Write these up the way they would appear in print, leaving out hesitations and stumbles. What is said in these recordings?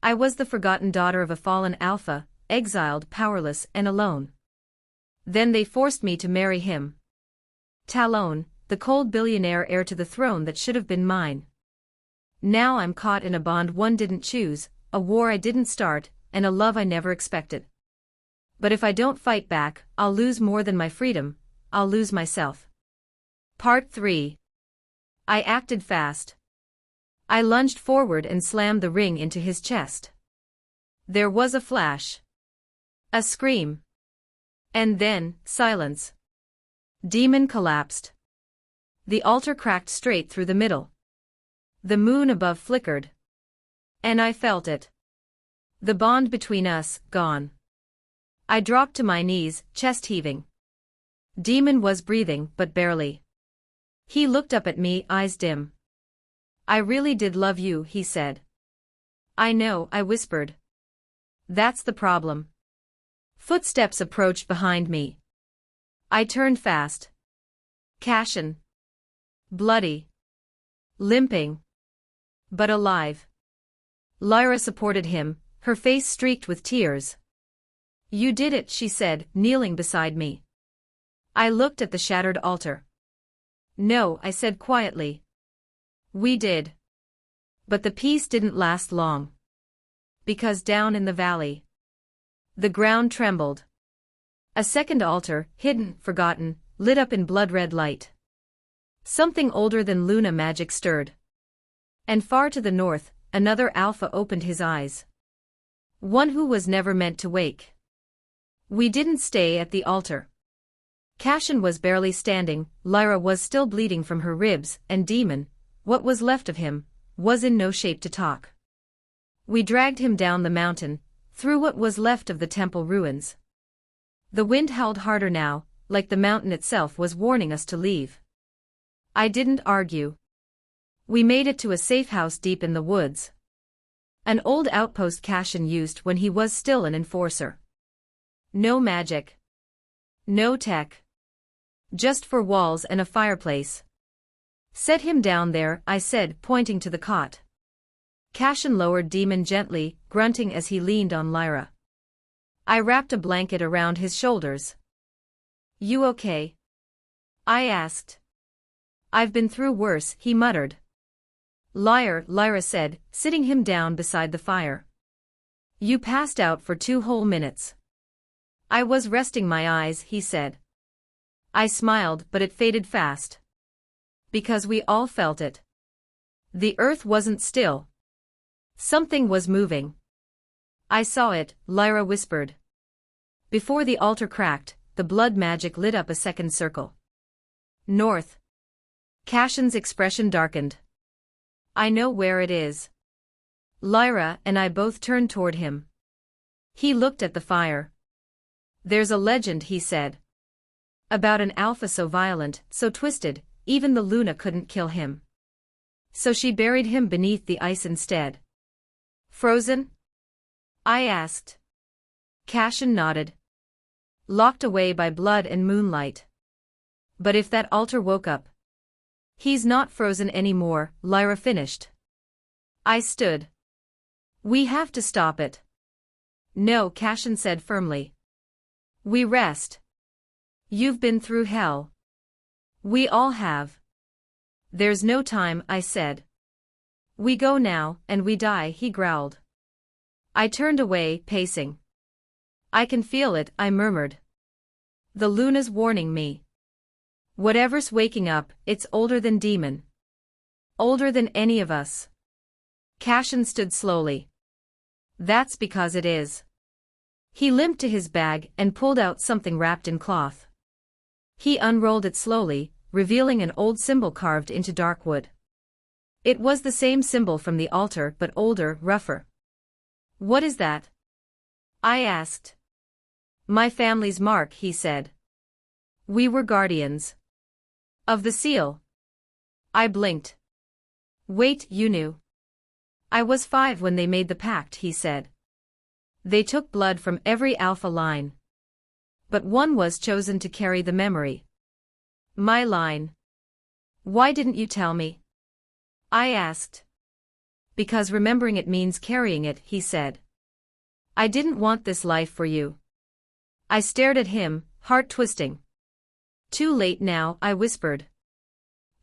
I was the forgotten daughter of a fallen alpha, exiled, powerless, and alone. Then they forced me to marry him. Talon, the cold billionaire heir to the throne that should have been mine. Now I'm caught in a bond one didn't choose, a war I didn't start, and a love I never expected. But if I don't fight back, I'll lose more than my freedom, I'll lose myself. Part 3. I acted fast. I lunged forward and slammed the ring into his chest. There was a flash. A scream. And then, silence. Demon collapsed. The altar cracked straight through the middle. The moon above flickered. And I felt it. The bond between us, gone. I dropped to my knees, chest heaving. Demon was breathing, but barely. He looked up at me, eyes dim. I really did love you, he said. I know, I whispered. That's the problem. Footsteps approached behind me. I turned fast. Cassian. Bloody. Limping. But alive. Lyra supported him, her face streaked with tears. You did it, she said, kneeling beside me. I looked at the shattered altar. No, I said quietly. We did. But the peace didn't last long. Because down in the valley, the ground trembled. A second altar, hidden, forgotten, lit up in blood-red light. Something older than Luna magic stirred. And far to the north, another alpha opened his eyes. One who was never meant to wake. We didn't stay at the altar. Cassian was barely standing, Lyra was still bleeding from her ribs, and Demon, what was left of him, was in no shape to talk. We dragged him down the mountain, through what was left of the temple ruins. The wind howled harder now, like the mountain itself was warning us to leave. I didn't argue. We made it to a safe house deep in the woods. An old outpost Cassian used when he was still an enforcer. No magic. No tech. Just 4 walls and a fireplace. Set him down there, I said, pointing to the cot. Cassian lowered Demon gently, grunting as he leaned on Lyra. I wrapped a blanket around his shoulders. You okay? I asked. I've been through worse, he muttered. Liar, Lyra said, sitting him down beside the fire. You passed out for 2 whole minutes. I was resting my eyes, he said. I smiled, but it faded fast. Because we all felt it. The earth wasn't still. Something was moving. I saw it, Lyra whispered. Before the altar cracked, the blood magic lit up a second circle. North. Cassian's expression darkened. I know where it is. Lyra and I both turned toward him. He looked at the fire. There's a legend, he said. About an alpha so violent, so twisted, even the Luna couldn't kill him. So she buried him beneath the ice instead. Frozen? I asked. Cassian nodded. Locked away by blood and moonlight. But if that altar woke up? He's not frozen anymore, Lyra finished. I stood. We have to stop it. No, Cassian said firmly. We rest. You've been through hell. We all have. There's no time, I said. We go now, and we die, he growled. I turned away, pacing. I can feel it, I murmured. The Luna's warning me. Whatever's waking up, it's older than Demon. Older than any of us. Cassian stood slowly. That's because it is. He limped to his bag and pulled out something wrapped in cloth. He unrolled it slowly, revealing an old symbol carved into dark wood. It was the same symbol from the altar but older, rougher. What is that? I asked. My family's mark, he said. We were guardians. Of the seal. I blinked. Wait, you knew. I was 5 when they made the pact, he said. They took blood from every alpha line. But one was chosen to carry the memory. My line. Why didn't you tell me? I asked. Because remembering it means carrying it, he said. I didn't want this life for you. I stared at him, heart twisting. Too late now, I whispered.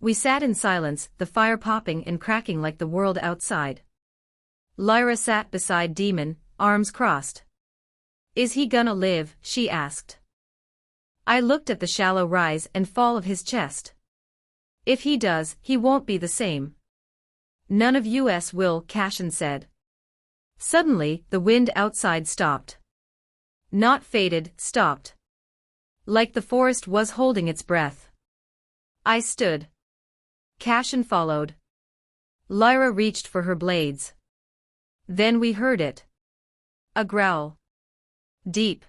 We sat in silence, the fire popping and cracking like the world outside. Lyra sat beside Demon, arms crossed. Is he gonna live? She asked. I looked at the shallow rise and fall of his chest. If he does, he won't be the same. None of us will, Cashin said. Suddenly, the wind outside stopped. Not faded, stopped. Like the forest was holding its breath. I stood. Cashin followed. Lyra reached for her blades. Then we heard it. A growl. Deep.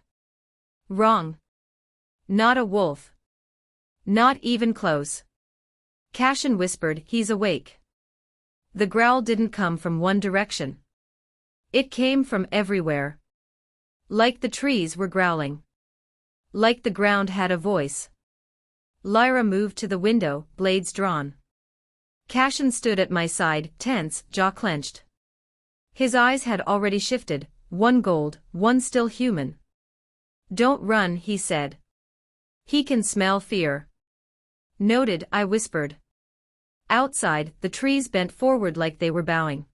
Wrong. Not a wolf. Not even close. Cashin whispered, he's awake. The growl didn't come from one direction. It came from everywhere. Like the trees were growling. Like the ground had a voice. Lyra moved to the window, blades drawn. Cashin stood at my side, tense, jaw clenched. His eyes had already shifted, one gold, one still human. Don't run, he said. He can smell fear. Noted, I whispered. Outside, the trees bent forward like they were bowing.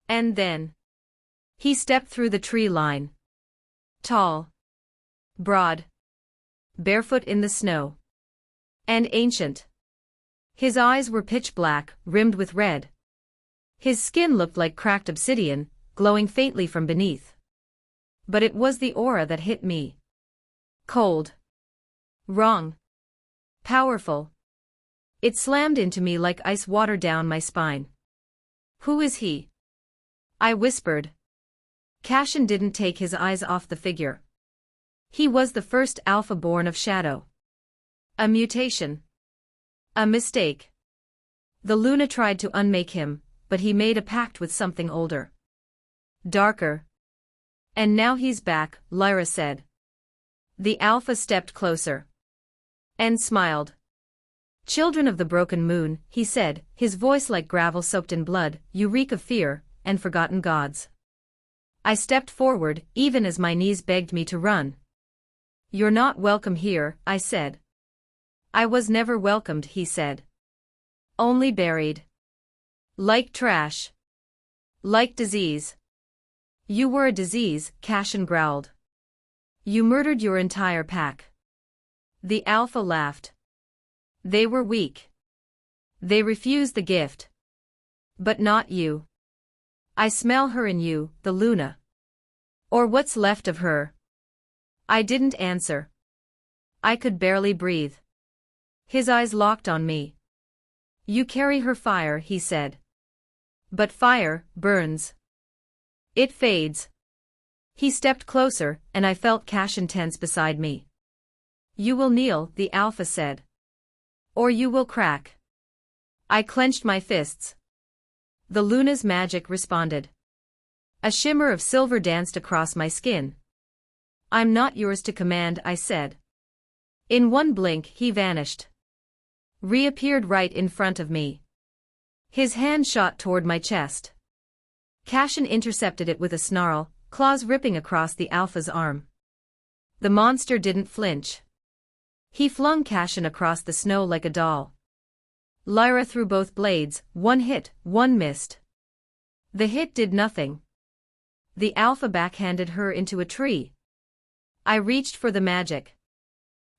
And then he stepped through the tree line. Tall. Broad. Barefoot in the snow. And ancient. His eyes were pitch black, rimmed with red. His skin looked like cracked obsidian, glowing faintly from beneath. But it was the aura that hit me. Cold. Wrong. Powerful. It slammed into me like ice water down my spine. Who is he? I whispered. Cashin didn't take his eyes off the figure. He was the first alpha born of shadow. A mutation. A mistake. The Luna tried to unmake him, but he made a pact with something older. Darker. And now he's back, Lyra said. The alpha stepped closer. And smiled. Children of the broken moon, he said, his voice like gravel soaked in blood, you reek of fear, and forgotten gods. I stepped forward, even as my knees begged me to run. You're not welcome here, I said. I was never welcomed, he said. Only buried. Like trash. Like disease. You were a disease, Cashin growled. You murdered your entire pack. The alpha laughed. They were weak. They refused the gift. But not you. I smell her in you, the Luna. Or what's left of her. I didn't answer. I could barely breathe. His eyes locked on me. You carry her fire, he said. But fire burns. It fades. He stepped closer, and I felt Cashin tense beside me. You will kneel, the alpha said. Or you will crack. I clenched my fists. The Luna's magic responded. A shimmer of silver danced across my skin. I'm not yours to command, I said. In one blink he vanished. Reappeared right in front of me. His hand shot toward my chest. Cashin intercepted it with a snarl, claws ripping across the alpha's arm. The monster didn't flinch. He flung Cashin across the snow like a doll. Lyra threw both blades, one hit, one missed. The hit did nothing. The alpha backhanded her into a tree. I reached for the magic.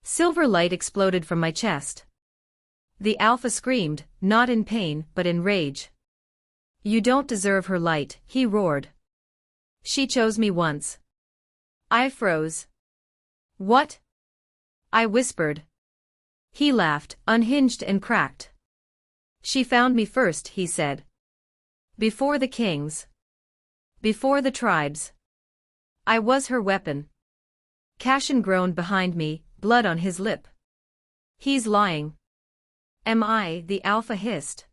Silver light exploded from my chest. The alpha screamed, not in pain, but in rage. You don't deserve her light, he roared. She chose me once. I froze. What? I whispered. He laughed, unhinged and cracked. She found me first, he said. Before the kings. Before the tribes. I was her weapon. Cashin groaned behind me, blood on his lip. He's lying. Am I? The alpha hissed.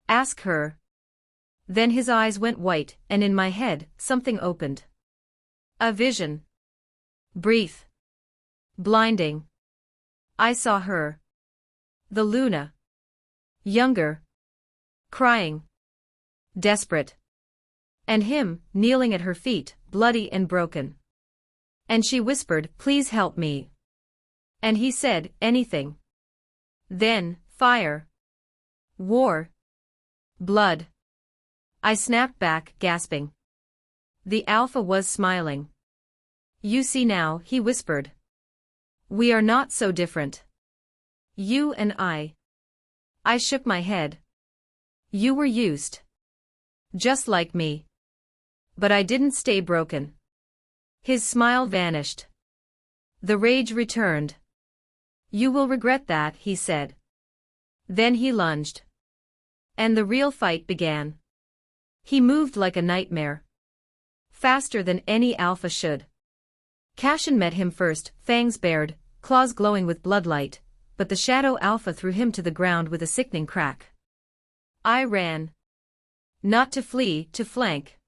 Ask her. Then his eyes went white, and in my head, something opened. A vision. Brief. Blinding. I saw her. The Luna. Younger. Crying. desperate. And him, kneeling at her feet, bloody and broken. And she whispered, "Please help me." And he said, "Anything." Then, fire. War. Blood. I snapped back, gasping. The Alpha was smiling. "You see now," he whispered. "We are not so different. You and I." I shook my head. "You were used. Just like me. But I didn't stay broken." His smile vanished. The rage returned. "You will regret that," he said. Then he lunged. And the real fight began. He moved like a nightmare. Faster than any alpha should. Cashin met him first, fangs bared, claws glowing with bloodlight, but the shadow alpha threw him to the ground with a sickening crack. I ran. Not to flee, to flank.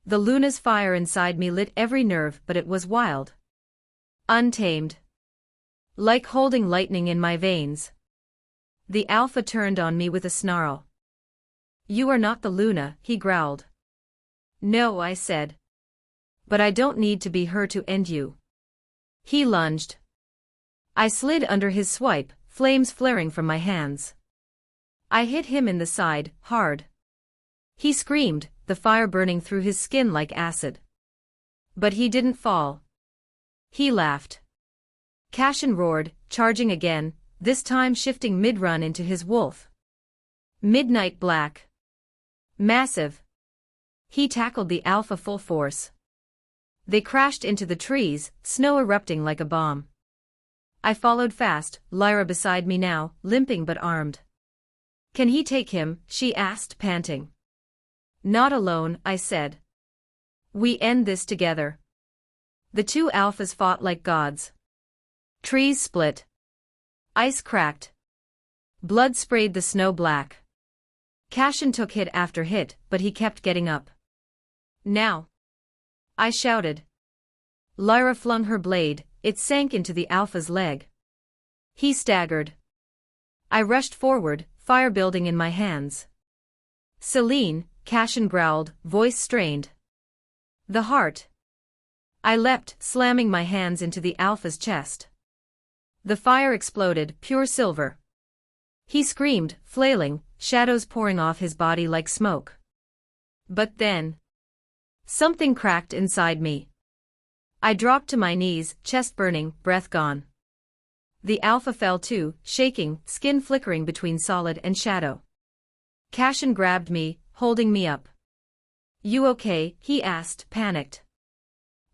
The Luna's fire inside me lit every nerve, but it was wild. Untamed. Like holding lightning in my veins. The Alpha turned on me with a snarl. "You are not the Luna," he growled. "No," I said. "But I don't need to be her to end you." He lunged. I slid under his swipe, flames flaring from my hands. I hit him in the side, hard. He screamed, the fire burning through his skin like acid. But he didn't fall. He laughed. Cashin roared, charging again, this time shifting mid-run into his wolf. Midnight black. Massive. He tackled the Alpha full force. They crashed into the trees, snow erupting like a bomb. I followed fast, Lyra beside me now, limping but armed. "Can he take him?" she asked, panting. "Not alone," I said. "We end this together." The two Alphas fought like gods. Trees split. Ice cracked. Blood sprayed the snow black. Cashin took hit after hit, but he kept getting up. "Now!" I shouted. Lyra flung her blade, it sank into the Alpha's leg. He staggered. I rushed forward, fire building in my hands. "Selene," Cashin growled, voice strained. "The heart." I leapt, slamming my hands into the Alpha's chest. The fire exploded, pure silver. He screamed, flailing, shadows pouring off his body like smoke. But then, something cracked inside me. I dropped to my knees, chest burning, breath gone. The Alpha fell too, shaking, skin flickering between solid and shadow. Cashin grabbed me, holding me up. "You okay?" he asked, panicked.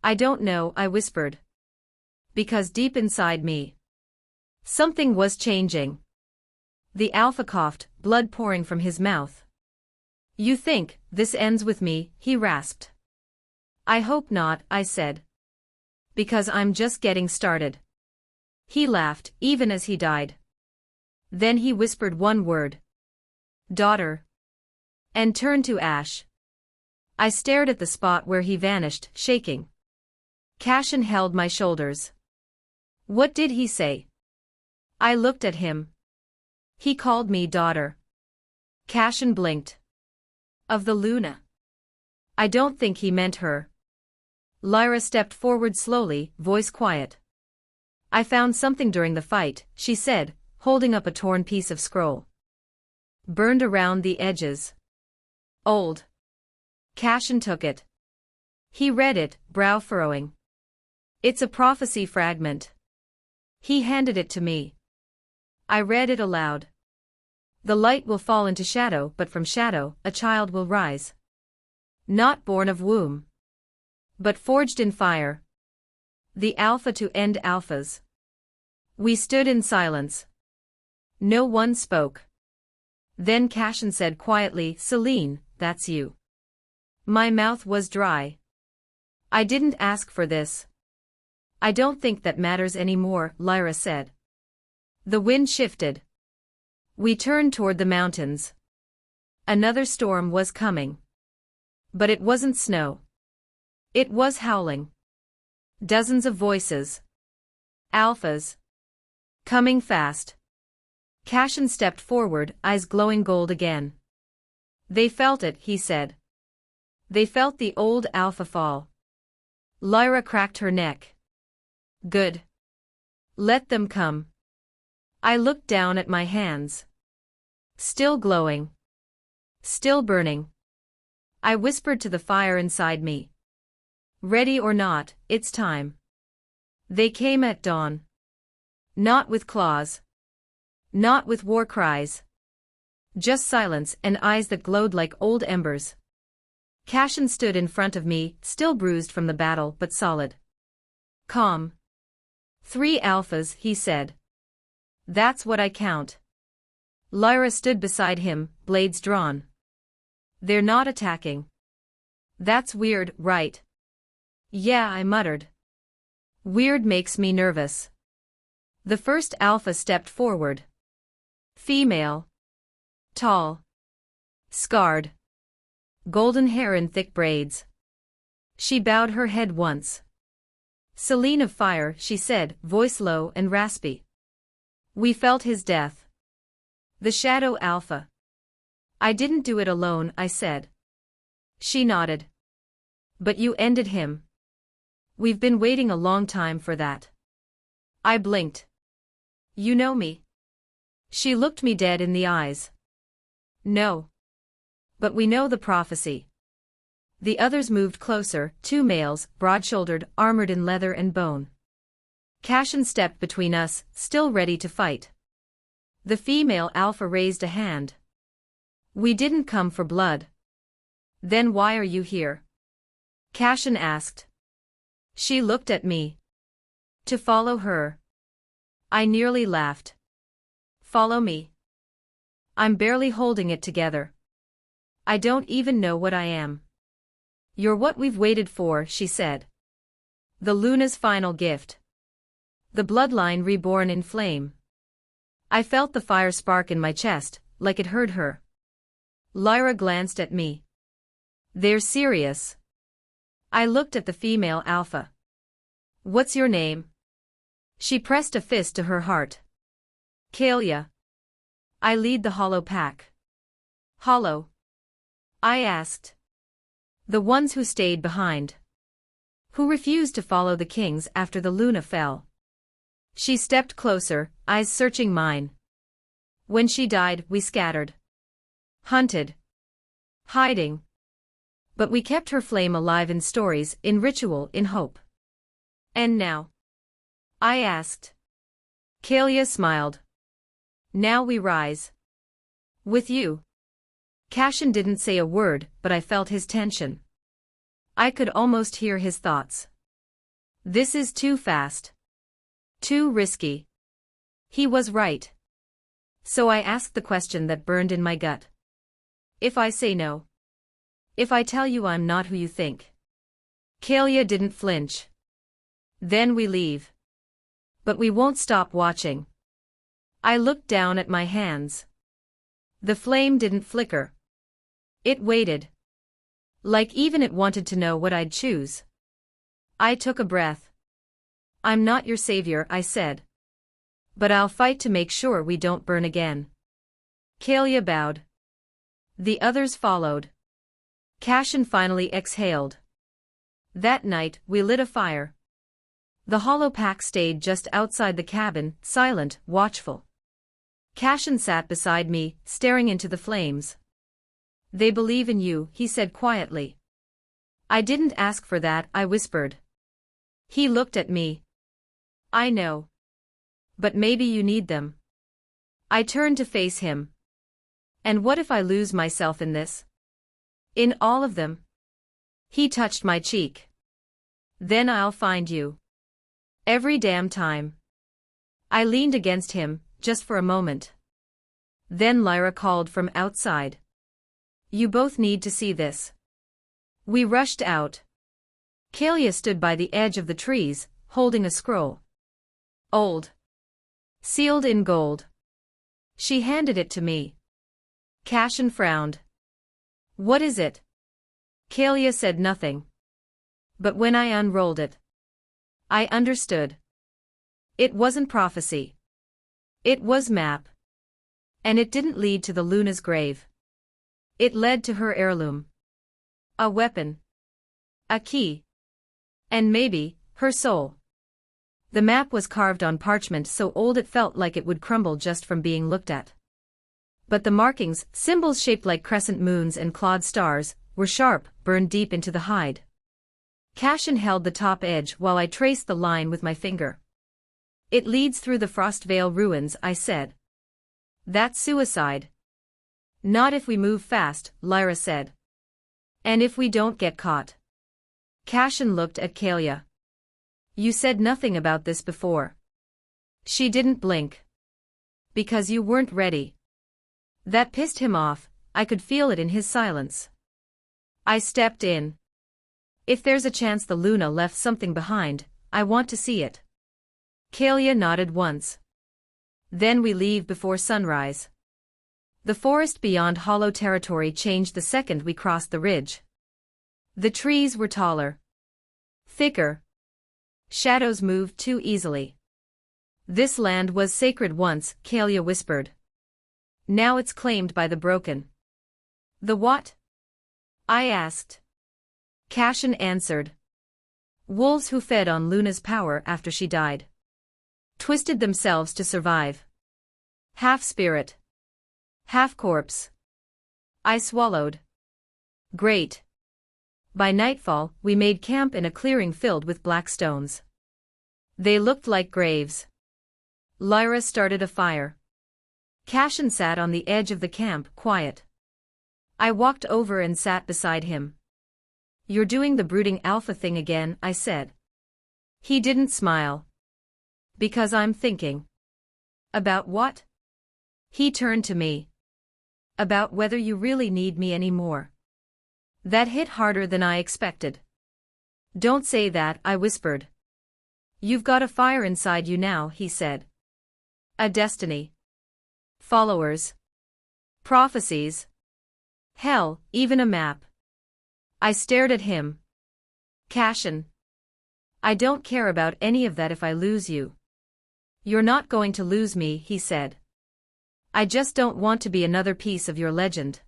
"I don't know," I whispered. Because deep inside me, something was changing. The Alpha coughed, blood pouring from his mouth. "You think this ends with me?" he rasped. "I hope not," I said. "Because I'm just getting started." He laughed, even as he died. Then he whispered one word. "Daughter." And turned to ash. I stared at the spot where he vanished, shaking. Cashin held my shoulders. "What did he say?" I looked at him. "He called me daughter." Cashin blinked. "Of the Luna." "I don't think he meant her." Lyra stepped forward slowly, voice quiet. "I found something during the fight," she said, holding up a torn piece of scroll. "Burned around the edges. Old." Cashin took it. He read it, brow furrowing. "It's a prophecy fragment." He handed it to me. I read it aloud. "The light will fall into shadow, but from shadow, a child will rise. Not born of womb, but forged in fire. The Alpha to end Alphas." We stood in silence. No one spoke. Then Cashin said quietly, "Selene, that's you." My mouth was dry. "I didn't ask for this." "I don't think that matters anymore," Lyra said. The wind shifted. We turned toward the mountains. Another storm was coming. But it wasn't snow. It was howling. Dozens of voices. Alphas. Coming fast. Cashin stepped forward, eyes glowing gold again. They felt it, he said. They felt the old alpha fall. Lyra cracked her neck. Good. Let them come. I looked down at my hands. Still glowing. Still burning. I whispered to the fire inside me. Ready or not, it's time. They came at dawn. Not with claws. Not with war cries. Just silence and eyes that glowed like old embers. Cassian stood in front of me, still bruised from the battle but solid. Calm. 3 alphas, he said. That's what I count. Lyra stood beside him, blades drawn. They're not attacking. That's weird, right? Yeah, I muttered. Weird makes me nervous. The first alpha stepped forward. Female. Tall. Scarred. Golden hair in thick braids. She bowed her head once. Selene of fire, she said, voice low and raspy. We felt his death. The shadow alpha. I didn't do it alone, I said. She nodded. But you ended him. We've been waiting a long time for that. I blinked. You know me. She looked me dead in the eyes. No. But we know the prophecy. The others moved closer, 2 males, broad-shouldered, armored in leather and bone. Cassian stepped between us, still ready to fight. The female alpha raised a hand. We didn't come for blood. Then why are you here? Cassian asked. She looked at me. To follow her. I nearly laughed. Follow me. I'm barely holding it together. I don't even know what I am. You're what we've waited for, she said. The Luna's final gift. The bloodline reborn in flame. I felt the fire spark in my chest, like it hurt her. Lyra glanced at me. They're serious. I looked at the female alpha. What's your name? She pressed a fist to her heart. Kalia. I lead the hollow pack. Hollow? I asked. The ones who stayed behind. Who refused to follow the kings after the Luna fell. She stepped closer, eyes searching mine. When she died, we scattered. Hunted. Hiding. But we kept her flame alive in stories, in ritual, in hope. And now? I asked. Kalia smiled. Now we rise. With you. Cassian didn't say a word, but I felt his tension. I could almost hear his thoughts. This is too fast. Too risky. He was right. So I asked the question that burned in my gut. If I say no? If I tell you I'm not who you think? Kalia didn't flinch. Then we leave. But we won't stop watching. I looked down at my hands. The flame didn't flicker. It waited. Like even it wanted to know what I'd choose. I took a breath. I'm not your savior, I said. But I'll fight to make sure we don't burn again. Kalia bowed. The others followed. Cassian finally exhaled. That night, we lit a fire. The hollow pack stayed just outside the cabin, silent, watchful. Cassian sat beside me, staring into the flames. They believe in you, he said quietly. I didn't ask for that, I whispered. He looked at me. I know. But maybe you need them. I turned to face him. And what if I lose myself in this? In all of them? He touched my cheek. Then I'll find you. Every damn time. I leaned against him, just for a moment. Then Lyra called from outside. You both need to see this. We rushed out. Kalia stood by the edge of the trees, holding a scroll. Old. Sealed in gold. She handed it to me. Cassian frowned. What is it? Kalia said nothing. But when I unrolled it, I understood. It wasn't prophecy. It was map. And it didn't lead to the Luna's grave. It led to her heirloom. A weapon. A key. And maybe, her soul. The map was carved on parchment so old it felt like it would crumble just from being looked at. But the markings, symbols shaped like crescent moons and clawed stars, were sharp, burned deep into the hide. Cashin held the top edge while I traced the line with my finger. It leads through the Frostvale ruins, I said. That's suicide. Not if we move fast, Lyra said. And if we don't get caught. Cashin looked at Kalia. You said nothing about this before. She didn't blink. Because you weren't ready. That pissed him off, I could feel it in his silence. I stepped in. If there's a chance the Luna left something behind, I want to see it. Kalia nodded once. Then we leave before sunrise. The forest beyond Hollow territory changed the second we crossed the ridge. The trees were taller. Thicker. Shadows moved too easily. This land was sacred once, Kalia whispered. Now it's claimed by the broken. The what? I asked. Cashin answered. Wolves who fed on Luna's power after she died. Twisted themselves to survive. Half spirit. Half corpse. I swallowed. Great. By nightfall, we made camp in a clearing filled with black stones. They looked like graves. Lyra started a fire. Cashin sat on the edge of the camp, quiet. I walked over and sat beside him. You're doing the brooding alpha thing again, I said. He didn't smile. Because I'm thinking. About what? He turned to me. About whether you really need me anymore. That hit harder than I expected. Don't say that, I whispered. You've got a fire inside you now, he said. A destiny. Followers. Prophecies. Hell, even a map. I stared at him. Cashin. I don't care about any of that if I lose you. You're not going to lose me, he said. I just don't want to be another piece of your legend.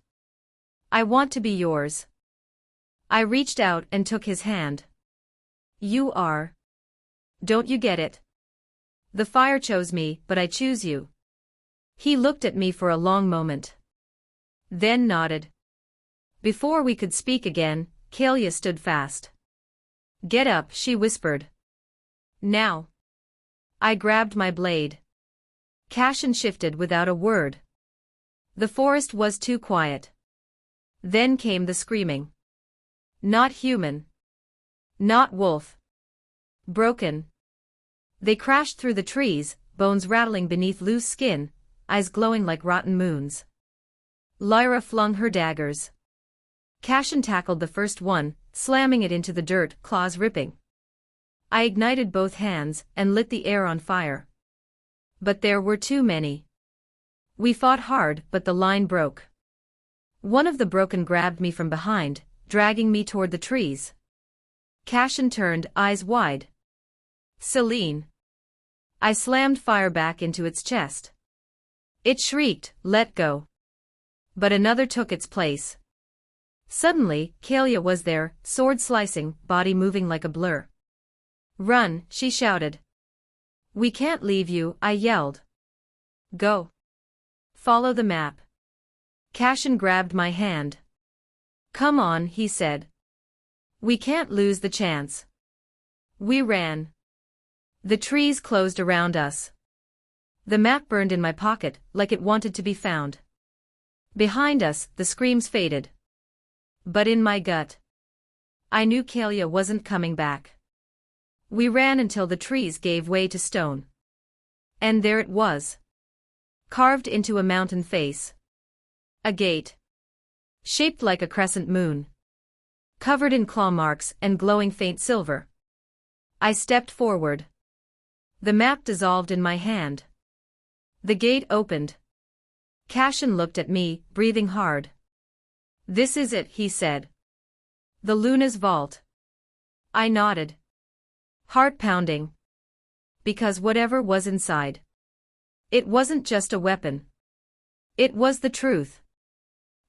I want to be yours. I reached out and took his hand. You are. Don't you get it? The fire chose me, but I choose you. He looked at me for a long moment. Then nodded. Before we could speak again, Kalia stood fast. Get up, she whispered. Now. I grabbed my blade. Cashin shifted without a word. The forest was too quiet. Then came the screaming. Not human. Not wolf. Broken. They crashed through the trees, bones rattling beneath loose skin, eyes glowing like rotten moons. Lyra flung her daggers. Cashin tackled the first one, slamming it into the dirt, claws ripping. I ignited both hands and lit the air on fire. But there were too many. We fought hard, but the line broke. One of the broken grabbed me from behind, dragging me toward the trees. Cashin turned, eyes wide. Selene. I slammed fire back into its chest. It shrieked, let go. But another took its place. Suddenly, Kalia was there, sword slicing, body moving like a blur. Run, she shouted. We can't leave you, I yelled. Go. Follow the map. Cashin grabbed my hand. Come on, he said. We can't lose the chance. We ran. The trees closed around us. The map burned in my pocket, like it wanted to be found. Behind us, the screams faded. But in my gut, I knew Kalia wasn't coming back. We ran until the trees gave way to stone. And there it was. Carved into a mountain face. A gate. Shaped like a crescent moon. Covered in claw marks and glowing faint silver. I stepped forward. The map dissolved in my hand. The gate opened. Cashin looked at me, breathing hard. This is it, he said. The Luna's vault. I nodded. Heart pounding. Because whatever was inside. It wasn't just a weapon. It was the truth.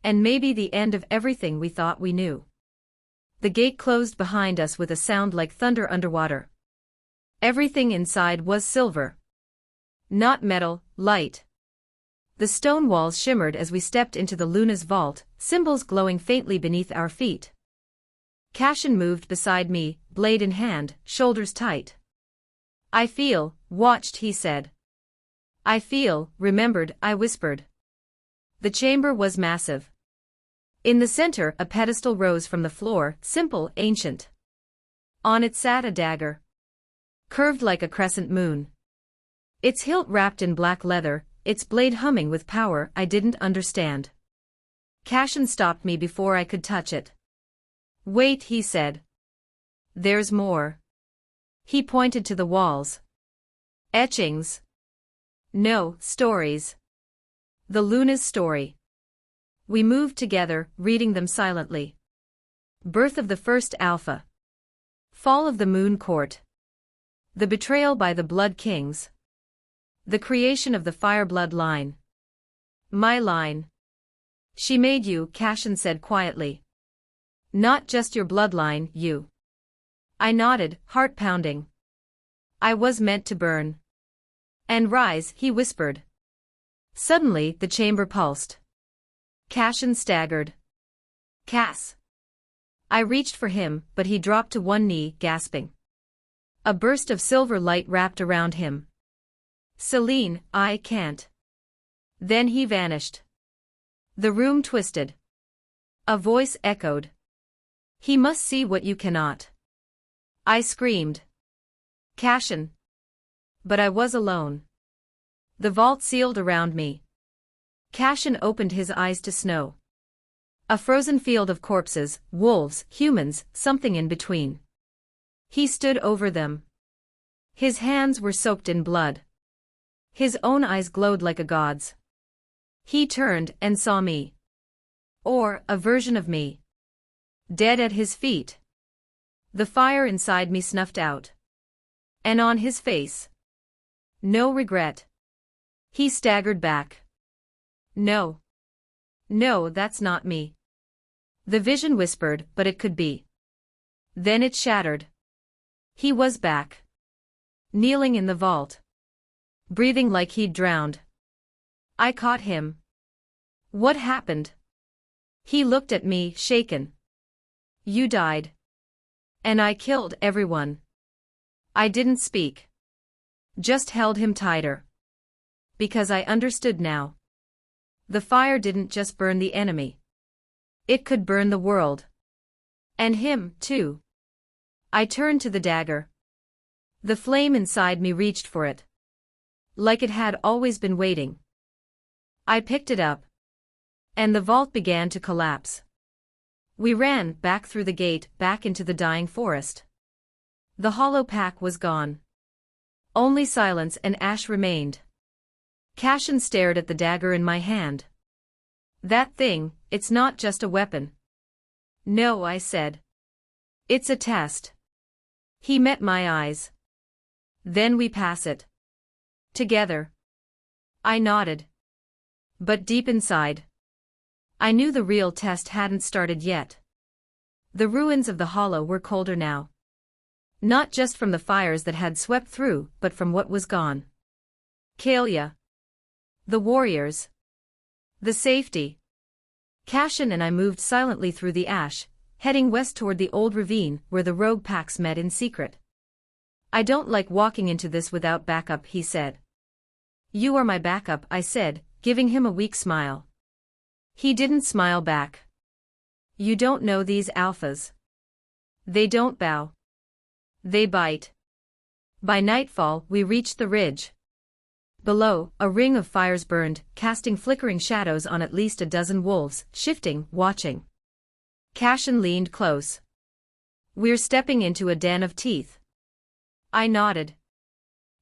And maybe the end of everything we thought we knew. The gate closed behind us with a sound like thunder underwater. Everything inside was silver. Not metal, light. The stone walls shimmered as we stepped into the Luna's vault, symbols glowing faintly beneath our feet. Cashin moved beside me, blade in hand, shoulders tight. I feel, watched, he said. I feel, remembered, I whispered. The chamber was massive. In the center, a pedestal rose from the floor, simple, ancient. On it sat a dagger. Curved like a crescent moon. Its hilt wrapped in black leather, its blade humming with power I didn't understand. Cashin stopped me before I could touch it. Wait, he said. There's more. He pointed to the walls. Etchings. No, stories. The Luna's story. We moved together, reading them silently. Birth of the first Alpha. Fall of the Moon Court. The betrayal by the Blood Kings. The creation of the Fireblood line. My line. She made you, Cashin said quietly. Not just your bloodline, you. I nodded, heart pounding. I was meant to burn. And rise, he whispered. Suddenly, the chamber pulsed. Cashin staggered. Cass. I reached for him, but he dropped to one knee, gasping. A burst of silver light wrapped around him. Selene, I can't. Then he vanished. The room twisted. A voice echoed. He must see what you cannot. I screamed. Cashin. But I was alone. The vault sealed around me. Cashin opened his eyes to snow. A frozen field of corpses, wolves, humans, something in between. He stood over them. His hands were soaked in blood. His own eyes glowed like a god's. He turned and saw me. Or, a version of me. Dead at his feet. The fire inside me snuffed out. And on his face. No regret. He staggered back. No. No, that's not me. The vision whispered, but it could be. Then it shattered. He was back. Kneeling in the vault. Breathing like he'd drowned. I caught him. What happened? He looked at me, shaken. You died. And I killed everyone. I didn't speak. Just held him tighter. Because I understood now. The fire didn't just burn the enemy. It could burn the world. And him, too. I turned to the dagger. The flame inside me reached for it. Like it had always been waiting. I picked it up. And the vault began to collapse. We ran back through the gate, back into the dying forest. The hollow pack was gone. Only silence and ash remained. Cashin stared at the dagger in my hand. That thing, it's not just a weapon. No, I said. It's a test. He met my eyes. Then we pass it. Together. I nodded. But deep inside, I knew the real test hadn't started yet. The ruins of the hollow were colder now. Not just from the fires that had swept through, but from what was gone. Kalia. The warriors. The safety. Cashin and I moved silently through the ash, heading west toward the old ravine where the rogue packs met in secret. I don't like walking into this without backup, he said. You are my backup, I said, giving him a weak smile. He didn't smile back. You don't know these alphas. They don't bow. They bite. By nightfall, we reached the ridge. Below, a ring of fires burned, casting flickering shadows on at least a dozen wolves, shifting, watching. Cashin leaned close. We're stepping into a den of teeth. I nodded.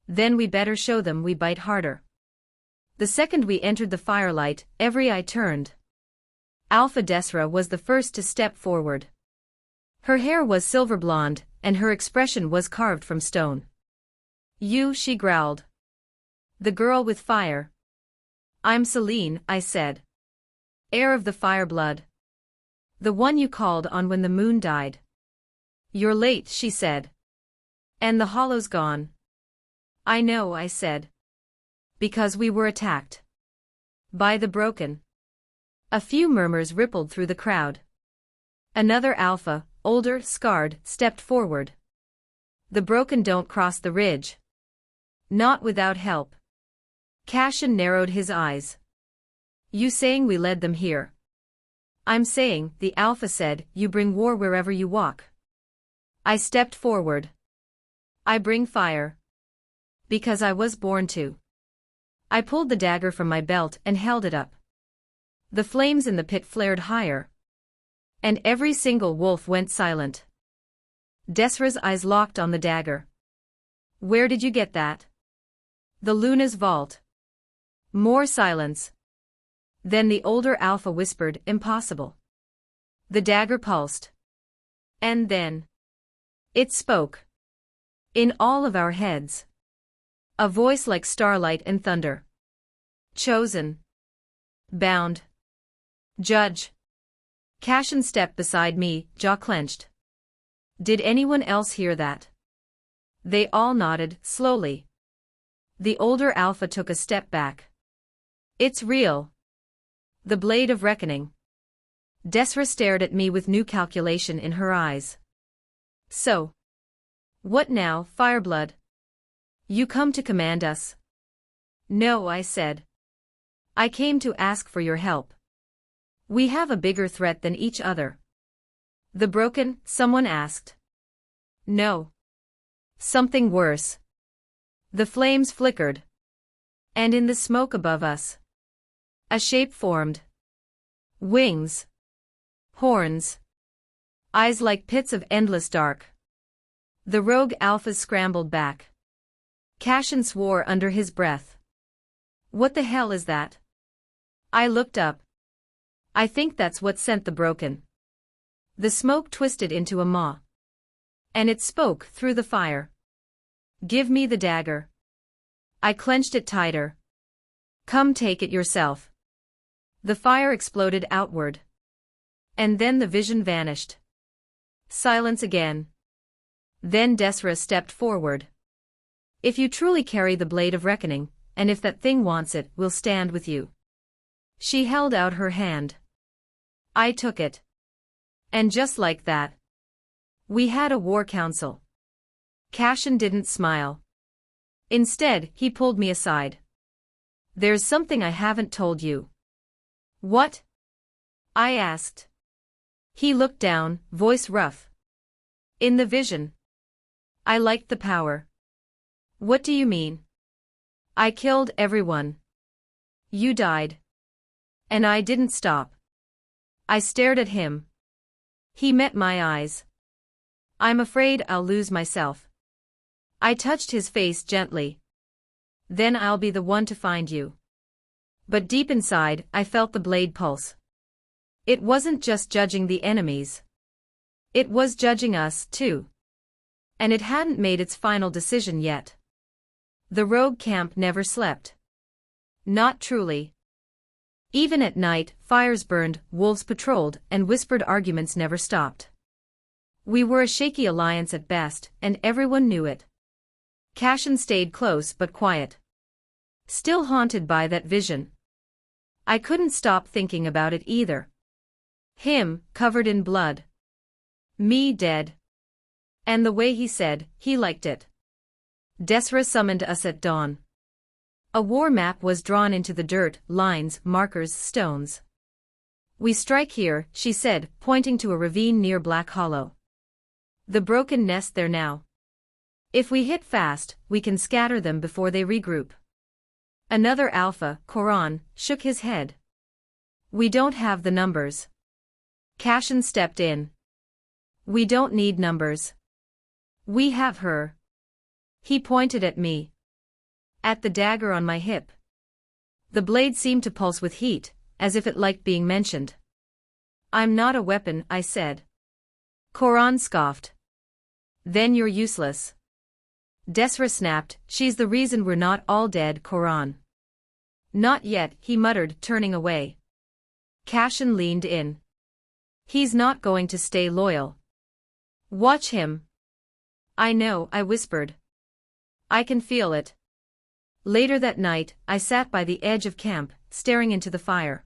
Then we better show them we bite harder. The second we entered the firelight, every eye turned. Alpha Desra was the first to step forward. Her hair was silver blonde, and her expression was carved from stone. You, she growled. The girl with fire. I'm Selene, I said. Heir of the fireblood. The one you called on when the moon died. You're late, she said. And the hollow's gone. I know, I said. Because we were attacked. By the broken. A few murmurs rippled through the crowd. Another alpha, older, scarred, stepped forward. The broken don't cross the ridge. Not without help. Cashin narrowed his eyes. You saying we led them here? I'm saying, the alpha said, you bring war wherever you walk. I stepped forward. I bring fire. Because I was born to. I pulled the dagger from my belt and held it up. The flames in the pit flared higher. And every single wolf went silent. Desra's eyes locked on the dagger. Where did you get that? The Luna's vault. More silence. Then the older alpha whispered, impossible. The dagger pulsed. And then. It spoke. In all of our heads. A voice like starlight and thunder. Chosen. Bound. Judge. Cashin stepped beside me, jaw clenched. Did anyone else hear that? They all nodded, slowly. The older alpha took a step back. It's real. The blade of reckoning. Desra stared at me with new calculation in her eyes. So. What now, Fireblood? You come to command us? No, I said. I came to ask for your help. We have a bigger threat than each other. The broken, someone asked. No. Something worse. The flames flickered. And in the smoke above us. A shape formed. Wings. Horns. Eyes like pits of endless dark. The rogue alphas scrambled back. Cashin swore under his breath. What the hell is that? I looked up. I think that's what sent the broken. The smoke twisted into a maw. And it spoke through the fire. Give me the dagger. I clenched it tighter. Come take it yourself. The fire exploded outward. And then the vision vanished. Silence again. Then Desra stepped forward. If you truly carry the blade of reckoning, and if that thing wants it, we'll stand with you. She held out her hand. I took it. And just like that, we had a war council. Cashin didn't smile. Instead, he pulled me aside. There's something I haven't told you. What? I asked. He looked down, voice rough. In the vision. I liked the power. What do you mean? I killed everyone. You died. And I didn't stop. I stared at him. He met my eyes. I'm afraid I'll lose myself. I touched his face gently. Then I'll be the one to find you. But deep inside, I felt the blade pulse. It wasn't just judging the enemies. It was judging us, too. And it hadn't made its final decision yet. The rogue camp never slept. Not truly. Even at night, fires burned, wolves patrolled, and whispered arguments never stopped. We were a shaky alliance at best, and everyone knew it. Cashin stayed close but quiet. Still haunted by that vision. I couldn't stop thinking about it either. Him, covered in blood. Me dead. And the way he said, he liked it. Desra summoned us at dawn. A war map was drawn into the dirt, lines, markers, stones. We strike here, she said, pointing to a ravine near Black Hollow. The broken nest there now. If we hit fast, we can scatter them before they regroup. Another alpha, Koran, shook his head. We don't have the numbers. Cashin stepped in. We don't need numbers. We have her. He pointed at me. At the dagger on my hip. The blade seemed to pulse with heat, as if it liked being mentioned. I'm not a weapon, I said. Koran scoffed. Then you're useless. Desra snapped, she's the reason we're not all dead, Koran. Not yet, he muttered, turning away. Cashin leaned in. He's not going to stay loyal. Watch him. I know, I whispered. I can feel it. Later that night, I sat by the edge of camp, staring into the fire.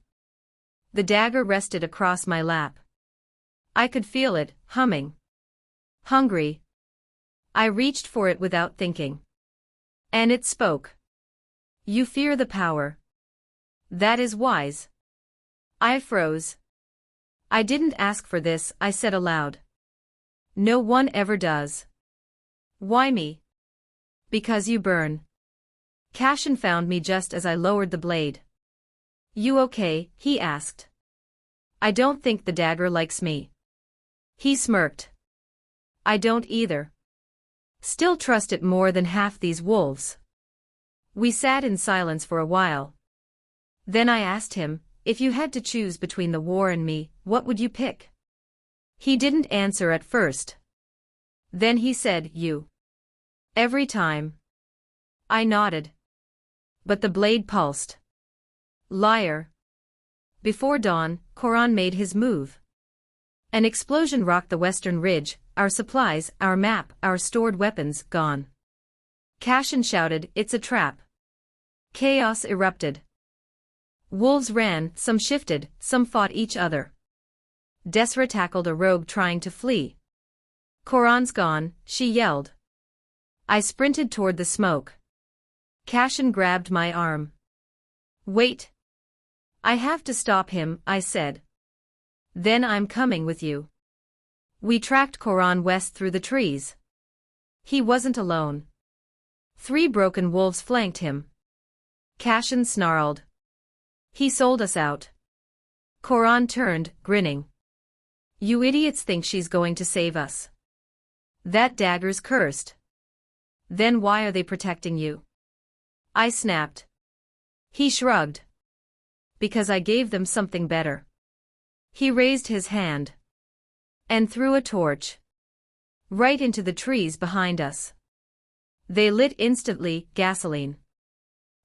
The dagger rested across my lap. I could feel it, humming. Hungry. I reached for it without thinking. And it spoke. You fear the power. That is wise. I froze. I didn't ask for this, I said aloud. No one ever does. Why me? Because you burn. Cashin found me just as I lowered the blade. You okay? He asked. I don't think the dagger likes me. He smirked. I don't either. Still trust it more than half these wolves. We sat in silence for a while. Then I asked him, if you had to choose between the war and me, what would you pick? He didn't answer at first. Then he said, you. Every time. I nodded. But the blade pulsed. Liar. Before dawn, Coron made his move. An explosion rocked the western ridge, our supplies, our map, our stored weapons, gone. Cashin shouted, it's a trap. Chaos erupted. Wolves ran, some shifted, some fought each other. Desra tackled a rogue trying to flee. Coron's gone, she yelled. I sprinted toward the smoke. Cashin grabbed my arm. Wait. I have to stop him, I said. Then I'm coming with you. We tracked Coron west through the trees. He wasn't alone. 3 broken wolves flanked him. Cashin snarled. He sold us out. Coron turned, grinning. You idiots think she's going to save us. That dagger's cursed. Then why are they protecting you? I snapped. He shrugged. Because I gave them something better. He raised his hand. And threw a torch. Right into the trees behind us. They lit instantly, gasoline.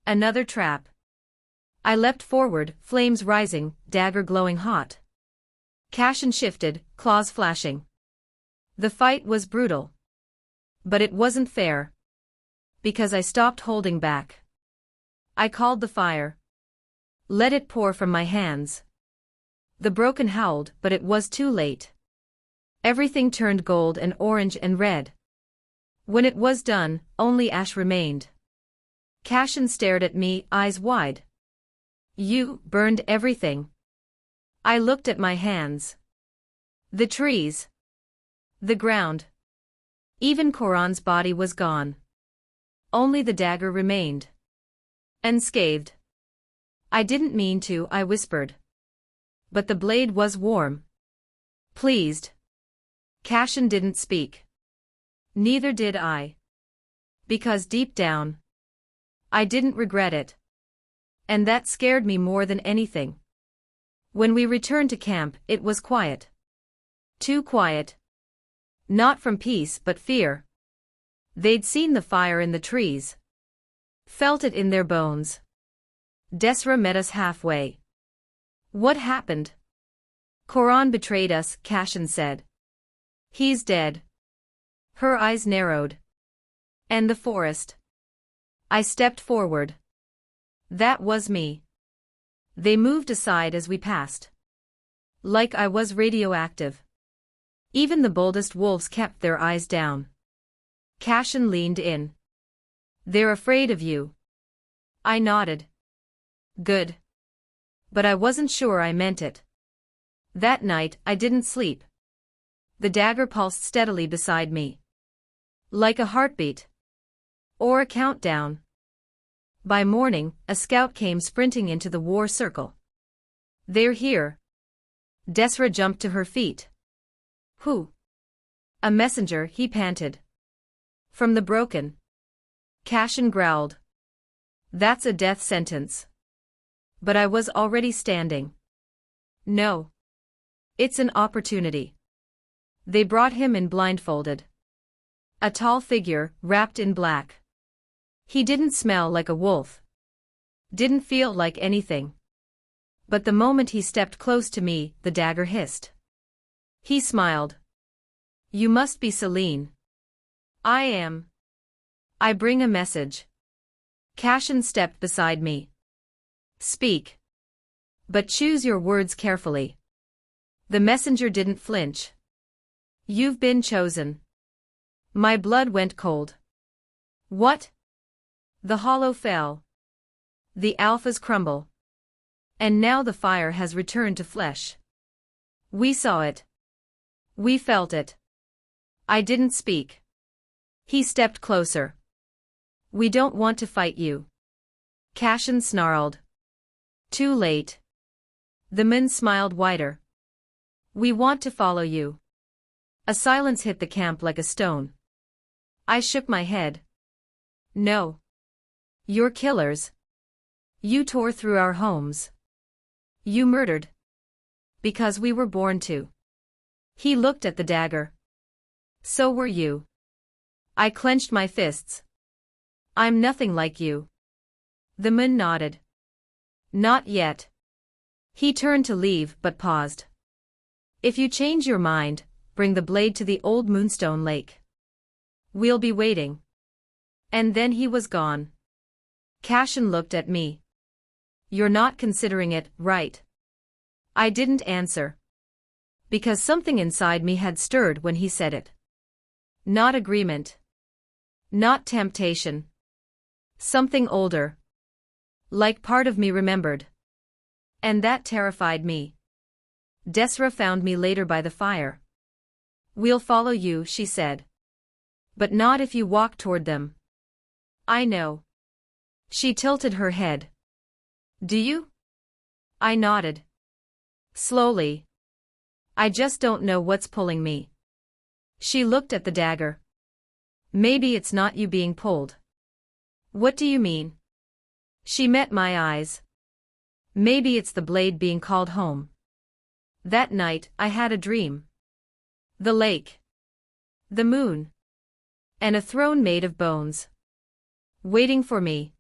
Another trap. I leapt forward, flames rising, dagger glowing hot. Cashin shifted, claws flashing. The fight was brutal. But it wasn't fair. Because I stopped holding back. I called the fire. Let it pour from my hands. The broken howled, but it was too late. Everything turned gold and orange and red. When it was done, only ash remained. Cashin stared at me, eyes wide. You burned everything. I looked at my hands. The trees. The ground. Even Coron's body was gone. Only the dagger remained. Unscathed. I didn't mean to, I whispered. But the blade was warm. Pleased. Cashin didn't speak. Neither did I. Because deep down, I didn't regret it. And that scared me more than anything. When we returned to camp, it was quiet. Too quiet. Not from peace but fear. They'd seen the fire in the trees. Felt it in their bones. Desra met us halfway. What happened? Coron betrayed us, Cashin said. He's dead. Her eyes narrowed. And the forest. I stepped forward. That was me. They moved aside as we passed. Like I was radioactive. Even the boldest wolves kept their eyes down. Cashin leaned in. They're afraid of you. I nodded. Good. But I wasn't sure I meant it. That night, I didn't sleep. The dagger pulsed steadily beside me. Like a heartbeat. Or a countdown. By morning, a scout came sprinting into the war circle. They're here. Desra jumped to her feet. Who? A messenger, he panted. From the broken. Cashin growled. That's a death sentence. But I was already standing. No. It's an opportunity. They brought him in blindfolded. A tall figure, wrapped in black. He didn't smell like a wolf. Didn't feel like anything. But the moment he stepped close to me, the dagger hissed. He smiled. You must be Selene. I am. I bring a message. Cashin stepped beside me. Speak. But choose your words carefully. The messenger didn't flinch. You've been chosen. My blood went cold. What? The hollow fell. The alphas crumble. And now the fire has returned to flesh. We saw it. We felt it. I didn't speak. He stepped closer. We don't want to fight you. Cashin snarled. Too late. The men smiled wider. We want to follow you. A silence hit the camp like a stone. I shook my head. No. You're killers. You tore through our homes. You murdered. Because we were born to. He looked at the dagger. So were you. I clenched my fists. I'm nothing like you. The man nodded. Not yet. He turned to leave but paused. If you change your mind, bring the blade to the old Moonstone Lake. We'll be waiting. And then he was gone. Cashin looked at me. You're not considering it, right? I didn't answer. Because something inside me had stirred when he said it. Not agreement. Not temptation. Something older. Like part of me remembered. And that terrified me. Desra found me later by the fire. We'll follow you, she said. But not if you walk toward them. I know. She tilted her head. Do you? I nodded. Slowly. I just don't know what's pulling me. She looked at the dagger. Maybe it's not you being pulled. What do you mean? She met my eyes. Maybe it's the blade being called home. That night, I had a dream. The lake. The moon. And a throne made of bones. Waiting for me.